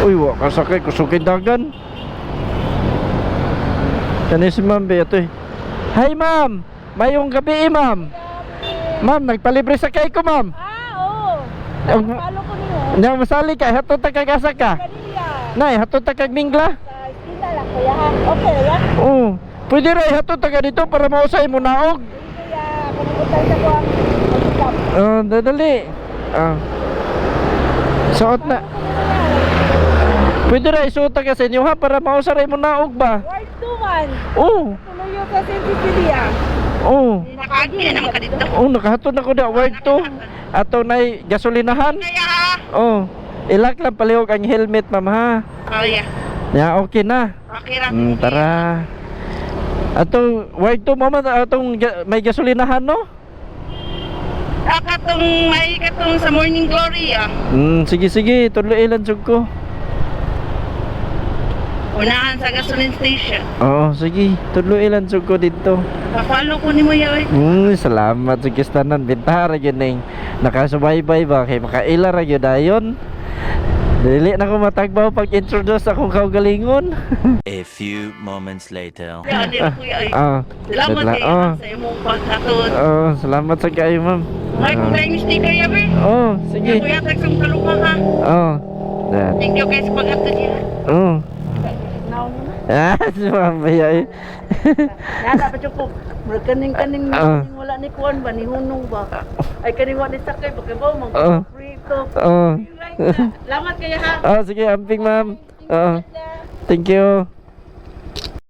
Uy, wa kasakay kusukay dagan. Kani si ma'am be ito eh. Hi ma'am, mayong gabi ma'am. Ma'am, nagpalibre sakay ko ma'am. Oo. Palo ko niyo. Nya masali ka, hatod ta kag asa ka. Kanila. Nay, hatod ta kag Mingla. Sa eskwela lang kuya ha. Okay ya. Oo. Pwede ra hatod ta ka dito para mausay mo naog. Kuya, kumutan sa ko ang pagkap. Dadali. Suot na. Pwede ra isuot ta ka sa inyo ha para mausay mo naog ba? Ward 2 man. Oo. Tuloy ka sa Cecilia. Oo. Nakagi na naman ka dito. Oh, nakahatod na ko da word to. Ato nay gasolinahan. Kaya ha? Oh, ilak lang palihog ang helmet ma'am ha. Oh yeah. Ya, okay na. Okay ra. Tara. Ato word to mama atong may gasolinahan no? Katong may katong sa Morning Glory ah. Sige sige, tuloy lang jud ko. Unahan sa gasoline station. Oo, sige, tuloy lang jud ko dito. Pa-follow ko nimo ya oy. Salamat sa kistanan bintara gyud ning nakasubaybay ba kay makaila ra gyud dayon. Dili na ko matagbaw pag introduce akong kaugalingon. A few moments later. Ya ni kuya oy. Salamat Salamat, kay sa imong pagkatod. Salamat sa kayo ma'am. Ay kung kay sticker ya be. Sige. Kuya tag sa kaluha ha. That. Thank you kay sa pagkatod niya. Now na. Sumabaya eh. Nada pa ko. Kaning wala ni kuan ba ni hunong ba. Ay kaning wala ni sakay ba kay ba mo free to. Salamat kaya ha. Sige, amping ma'am. Thank you.